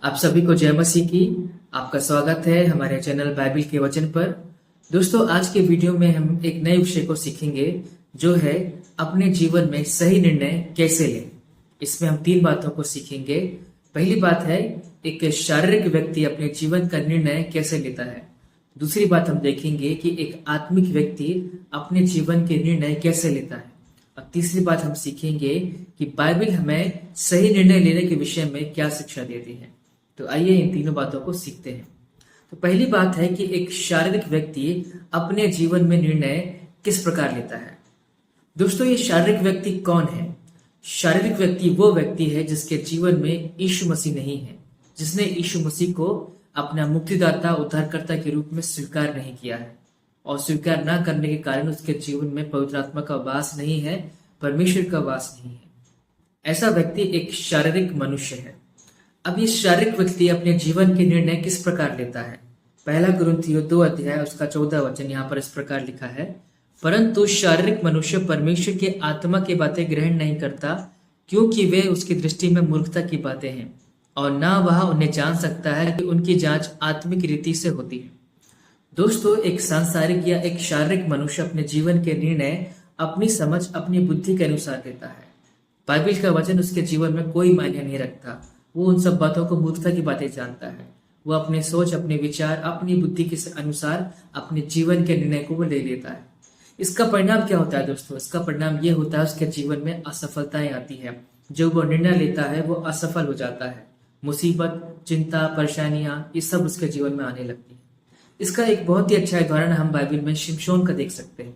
आप सभी को जय मसीह की। आपका स्वागत है हमारे चैनल बाइबल के वचन पर। दोस्तों, आज के वीडियो में हम एक नए विषय को सीखेंगे, जो है अपने जीवन में सही निर्णय कैसे लें। इसमें हम 3 बातों को सीखेंगे। पहली बात है, एक शारीरिक व्यक्ति अपने जीवन का निर्णय कैसे लेता है। दूसरी बात हम देखेंगे कि एक आत्मिक व्यक्ति अपने जीवन के निर्णय कैसे लेता है। और तीसरी बात हम सीखेंगे कि बाइबल हमें सही निर्णय लेने के विषय में क्या शिक्षा देती है। तो आइए इन तीनों बातों को सीखते हैं। तो पहली बात है कि एक शारीरिक व्यक्ति अपने जीवन में निर्णय किस प्रकार लेता है। दोस्तों, ये शारीरिक व्यक्ति कौन है? शारीरिक व्यक्ति वो व्यक्ति है जिसके जीवन में यीशु मसीह नहीं है, जिसने यीशु मसीह को अपना मुक्तिदाता उद्धारकर्ता के रूप में स्वीकार नहीं किया है, और स्वीकार न करने के कारण उसके जीवन में पवित्र आत्मा का वास नहीं है, परमेश्वर का वास नहीं है। ऐसा व्यक्ति एक शारीरिक मनुष्य है। अब ये शारीरिक व्यक्ति अपने जीवन के निर्णय किस प्रकार लेता है? पहला कुरिन्थियों 2 अध्याय उसका 14 वचन यहाँ पर इस प्रकार लिखा है, परंतु शारीरिक मनुष्य परमेश्वर के आत्मा की बातें ग्रहण नहीं करता, क्योंकि वे उसकी दृष्टि में मूर्खता की बातें हैं, और ना वह उन्हें जान सकता है कि उनकी जांच आत्मिक रीति से होती है। दोस्तों, एक सांसारिक या एक शारीरिक मनुष्य अपने जीवन के निर्णय अपनी समझ, अपनी बुद्धि के अनुसार लेता है। बाइबल का वचन उसके जीवन में कोई मायने नहीं रखता। वो उन सब बातों को मूर्खता की बातें जानता है। वो अपने सोच, अपने विचार, अपनी बुद्धि के अनुसार अपने जीवन के निर्णय को वो ले लेता है। इसका परिणाम क्या होता है दोस्तों? इसका परिणाम ये होता है, उसके जीवन में असफलताएं आती है। जो वो निर्णय लेता है वो असफल हो जाता है। मुसीबत, चिंता, परेशानियां, ये सब उसके जीवन में आने लगती है। इसका एक बहुत ही अच्छा उदाहरण हम बाइबल में शिमशोन का देख सकते हैं।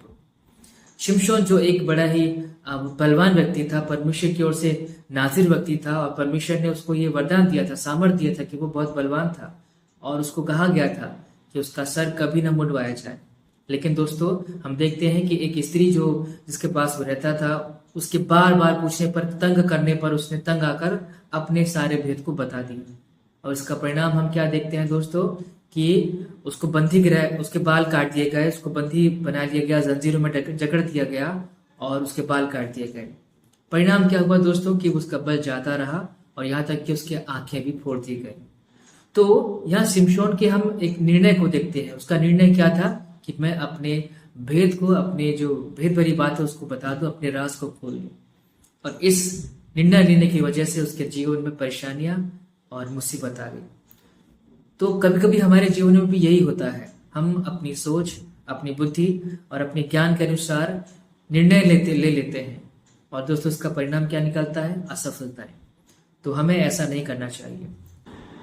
शिमशोन जो एक बड़ा ही बलवान व्यक्ति था, परमेश्वर की ओर से नाजिर व्यक्ति था, और परमेश्वर ने उसको ये वरदान दिया था, सामर्थ दिया था कि वो बहुत बलवान था, और उसको कहा गया था कि उसका सर कभी न मुंडवाया जाए। लेकिन दोस्तों, हम देखते हैं कि एक स्त्री जो जिसके पास वो रहता था, उसके बार बार पूछने पर, तंग करने पर उसने तंग आकर अपने सारे भेद को बता दिया। और इसका परिणाम हम क्या देखते हैं दोस्तों, कि उसको बंधी गिराया, उसके बाल काट दिए गए, उसको बंधी बना लिया गया, जंजीरों में जकड़ दिया गया, और उसके बाल काट दिए गए। परिणाम क्या हुआ दोस्तों, कि उसका बल जाता रहा, और यहाँ तक कि उसकी आंखें भी फोड़ दी गई। तो यहाँ शिमशोन के हम एक निर्णय को देखते हैं। उसका निर्णय क्या था कि मैं अपने भेद को, अपने जो भेद भरी बात है उसको बता दूं, अपने राज को खोल दूं। और इस निर्णय लेने की वजह से उसके जीवन में परेशानियां और मुसीबत आ गई। तो कभी कभी हमारे जीवन में भी यही होता है। हम अपनी सोच, अपनी बुद्धि और अपने ज्ञान के अनुसार निर्णय ले लेते हैं, और दोस्तों इसका परिणाम क्या निकलता है? असफलताएं। तो हमें ऐसा नहीं करना चाहिए।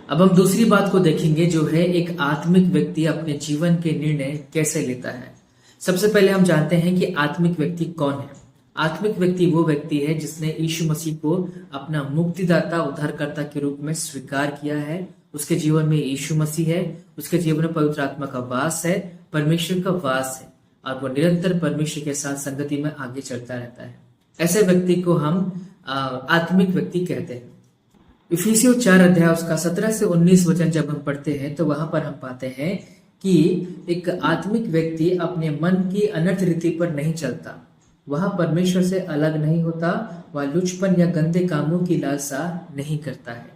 अब हम दूसरी बात को देखेंगे, जो है एक आत्मिक व्यक्ति अपने जीवन के निर्णय कैसे लेता है। सबसे पहले हम जानते हैं कि आत्मिक व्यक्ति कौन है। आत्मिक व्यक्ति वो व्यक्ति है जिसने यीशु मसीह को अपना मुक्तिदाता, उद्धारकर्ता के रूप में स्वीकार किया है। उसके जीवन में यीशु मसीह है, उसके जीवन में पवित्र आत्मा का वास है, परमेश्वर का वास है, और वो निरंतर परमेश्वर के साथ संगति में आगे चलता रहता है। ऐसे व्यक्ति को हम आत्मिक व्यक्ति कहते हैं। इफिसियों 4 अध्याय उसका 17 से 19 वचन जब हम पढ़ते हैं, तो वहां पर हम पाते हैं कि एक आत्मिक व्यक्ति अपने मन की अनर्थ रीति पर नहीं चलता, वह परमेश्वर से अलग नहीं होता, वह लुचपन या गंदे कामों की लालसा नहीं करता है।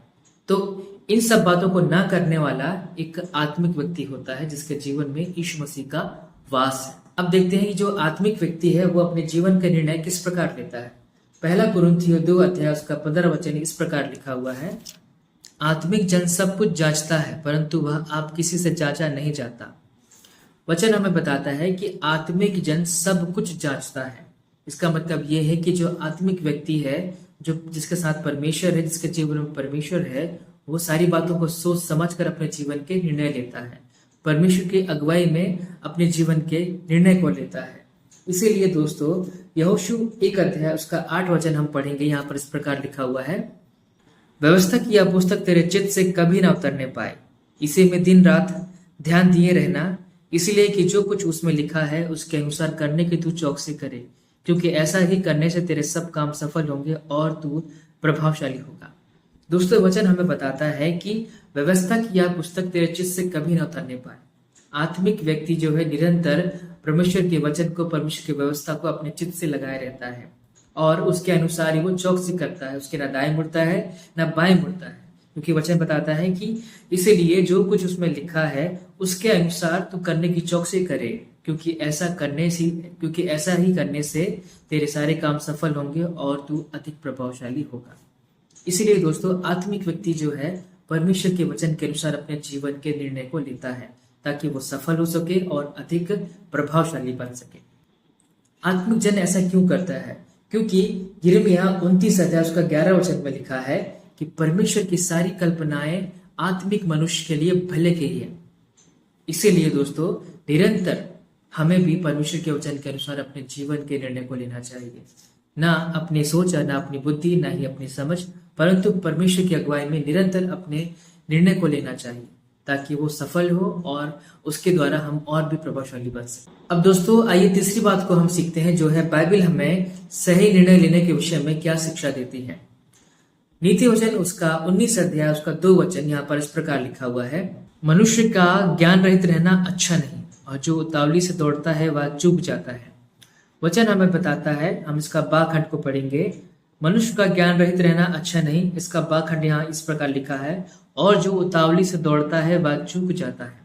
तो इन सब बातों को ना करने वाला एक आत्मिक व्यक्ति होता है, जिसके जीवन में यीशु मसीह का वास है। अब देखते हैं कि जो आत्मिक व्यक्ति है वो अपने जीवन का निर्णय किस प्रकार लेता है। पहला कुरिन्थियों 2 अध्याय उसका 15 वचन इस प्रकार लिखा हुआ है, आत्मिक जन सब कुछ जांचता है, परंतु वह आप किसी से जांचा नहीं जाता। वचन हमें बताता है कि आत्मिक जन सब कुछ जांचता है। इसका मतलब यह है कि जो आत्मिक व्यक्ति है, जो जिसके साथ परमेश्वर है, जिसके जीवन में परमेश्वर है, वो सारी बातों को सोच समझ कर अपने जीवन के निर्णय लेता है। परमेश्वर की अगुवाई में अपने जीवन के निर्णय को लेता है। इसीलिए दोस्तों, यहोशू 1 अध्याय उसका 8 वचन हम पढ़ेंगे। यहाँ पर इस प्रकार लिखा हुआ है, व्यवस्था की यह पुस्तक तेरे चित्त से कभी ना उतरने पाए, इसी में दिन रात ध्यान दिए रहना, इसलिए कि जो कुछ उसमें लिखा है उसके अनुसार करने की तू चौकसी करे, क्योंकि ऐसा ही करने से तेरे सब काम सफल होंगे और तू प्रभावशाली होगा। दोस्तों, वचन हमें बताता है कि व्यवस्था की यह पुस्तक तेरे चित्त से कभी ना उतरने पाए। आत्मिक व्यक्ति जो है निरंतर परमेश्वर के वचन को, परमेश्वर की व्यवस्था को अपने चित्त से लगाए रहता है, और उसके अनुसार ही वो चौकसी करता है। उसके ना दाएं मुड़ता है ना बाएं मुड़ता है, क्योंकि वचन बताता है कि इसीलिए जो कुछ उसमें लिखा है उसके अनुसार तू करने की चौकसी करे, क्योंकि ऐसा ही करने से तेरे सारे काम सफल होंगे और तू अधिक प्रभावशाली होगा। इसीलिए दोस्तों, आत्मिक व्यक्ति जो है परमेश्वर के वचन के अनुसार अपने जीवन के निर्णय को लेता है ताकि वो सफल हो सके और अधिक प्रभावशाली बन सके। आत्मिक जन ऐसा क्यों करता है? क्योंकि यिर्मयाह 29 अध्याय उसका 11 वचन में लिखा है कि परमेश्वर की सारी कल्पनाएं आत्मिक मनुष्य के लिए भले के ही है। इसीलिए दोस्तों, निरंतर हमें भी परमेश्वर के वचन के अनुसार अपने जीवन के निर्णय को लेना चाहिए, ना अपनी सोच, ना अपनी बुद्धि, ना ही अपनी समझ, परंतु परमेश्वर की अगुवाई में निरंतर अपने निर्णय को लेना चाहिए ताकि वो सफल हो और उसके द्वारा हम और भी प्रभावशाली बन सके। अब दोस्तों, आइए तीसरी बात को हम सीखते हैं, जो है बाइबल हमें सही निर्णय लेने के विषय में क्या शिक्षा देती है। नीति वचन उसका 19 अध्याय उसका 2 वचन यहाँ पर इस प्रकार लिखा हुआ है, मनुष्य का ज्ञान रहित रहना अच्छा नहीं, और जो उतावली से दौड़ता है वह चूक जाता है। वचन हमें बताता है, हम इसका बा खंड को पढ़ेंगे, मनुष्य का ज्ञान रहित रहना अच्छा नहीं। इसका बा खंड यहाँ इस प्रकार लिखा है, और जो उतावली से दौड़ता है वह चूक जाता है।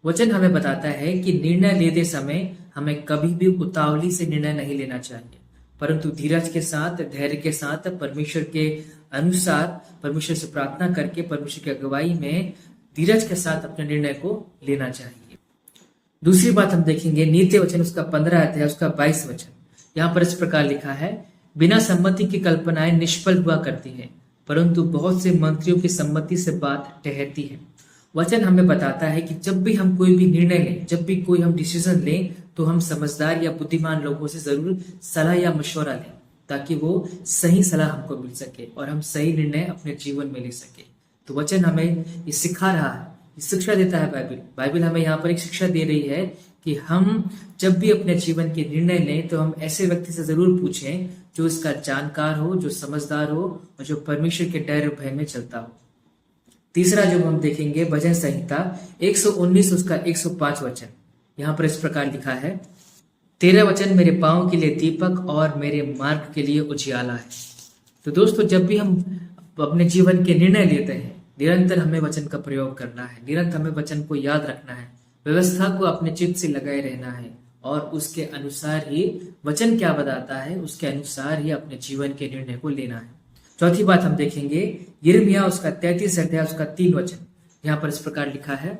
वचन हमें बताता है कि निर्णय लेते समय हमें कभी भी उतावली से निर्णय नहीं लेना चाहिए, परंतु धीरज के साथ, धैर्य के साथ, परमेश्वर के अनुसार, परमेश्वर से प्रार्थना करके, परमेश्वर की अगुवाई में धीरज के साथ अपने निर्णय को लेना चाहिए। दूसरी बात हम देखेंगे, नीति वचन उसका 15 अध्याय उसका 22 वचन, यहाँ पर इस प्रकार लिखा है, बिना सम्मति की कल्पनाएं निष्फल हुआ करती हैं, परंतु बहुत से मंत्रियों की सम्मति से बात ठहरती है। वचन हमें बताता है कि जब भी हम कोई भी निर्णय लें, जब भी कोई हम डिसीजन लें, तो हम समझदार या बुद्धिमान लोगों से जरूर सलाह या मशवरा लें ताकि वो सही सलाह हमको मिल सके और हम सही निर्णय अपने जीवन में ले सके। तो वचन हमें ये सिखा रहा है, शिक्षा देता है बाइबल हमें यहाँ पर एक शिक्षा दे रही है कि हम जब भी अपने जीवन के निर्णय लें तो हम ऐसे व्यक्ति से जरूर पूछें जो इसका जानकार हो, जो समझदार हो और जो परमेश्वर के डर भय में चलता हो। तीसरा जो हम देखेंगे, भजन संहिता 119 उसका 105 वचन, यहाँ पर इस प्रकार लिखा है, तेरा वचन मेरे पांव के लिए दीपक और मेरे मार्ग के लिए उजियाला है। तो दोस्तों, जब भी हम अपने जीवन के निर्णय लेते हैं, निरंतर हमें वचन का प्रयोग करना है, निरंतर हमें वचन को याद रखना है, व्यवस्था को अपने चित्त से लगाए रहना है और उसके अनुसार ही, वचन क्या बताता है उसके अनुसार ही अपने जीवन के निर्णय को लेना है। चौथी बात हम देखेंगे, यिर्मयाह उसका 33 अध्याय उसका 3 वचन, यहाँ पर इस प्रकार लिखा है,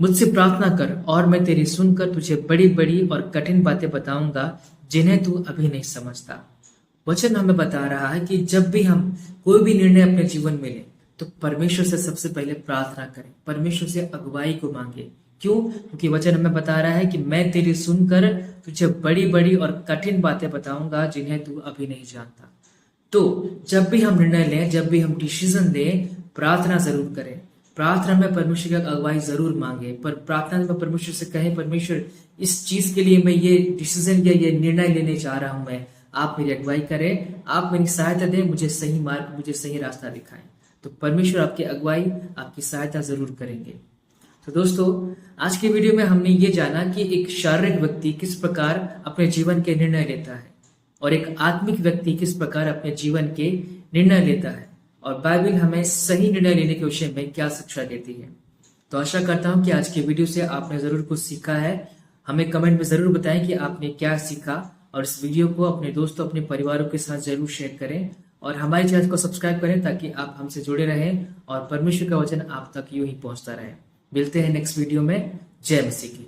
मुझसे प्रार्थना कर और मैं तेरी सुनकर तुझे बड़ी बड़ी और कठिन बातें बताऊंगा जिन्हें तू अभी नहीं समझता। वचन हमें बता रहा है कि जब भी हम कोई भी निर्णय अपने जीवन में लें तो परमेश्वर से सबसे पहले प्रार्थना करें, परमेश्वर से अगुवाई को मांगे। क्यों? क्योंकि वचन हमें बता रहा है कि मैं तेरी सुनकर तुझे बड़ी बड़ी और कठिन बातें बताऊंगा जिन्हें तू अभी नहीं जानता। तो जब भी हम निर्णय लें, जब भी हम डिसीजन लें, प्रार्थना जरूर करें, प्रार्थना में परमेश्वर की अगुवाई जरूर मांगे, पर प्रार्थना में परमेश्वर से कहें, परमेश्वर इस चीज के लिए मैं ये डिसीजन या ये निर्णय लेने जा रहा हूं, मैं आप मेरी अगुवाई करें, आप मेरी सहायता दें, मुझे सही मार्ग, मुझे सही रास्ता दिखाएं। तो परमेश्वर आपकी अगुवाई, आपकी सहायता जरूर करेंगे। तो दोस्तों, आज के वीडियो में हमने ये जाना कि एक शारीरिक व्यक्ति किस प्रकार अपने जीवन के निर्णय लेता है और एक आत्मिक व्यक्ति किस प्रकार अपने जीवन के निर्णय लेता है, और बाइबल हमें सही निर्णय लेने के विषय में क्या शिक्षा देती है। तो आशा करता हूं कि आज के वीडियो से आपने जरूर कुछ सीखा है। हमें कमेंट में जरूर बताएं कि आपने क्या सीखा, और इस वीडियो को अपने दोस्तों, अपने परिवारों के साथ जरूर शेयर करें और हमारे चैनल को सब्सक्राइब करें ताकि आप हमसे जुड़े रहें और परमेश्वर का वचन आप तक यूं ही पहुंचता रहे। मिलते हैं नेक्स्ट वीडियो में। जय मसीह की।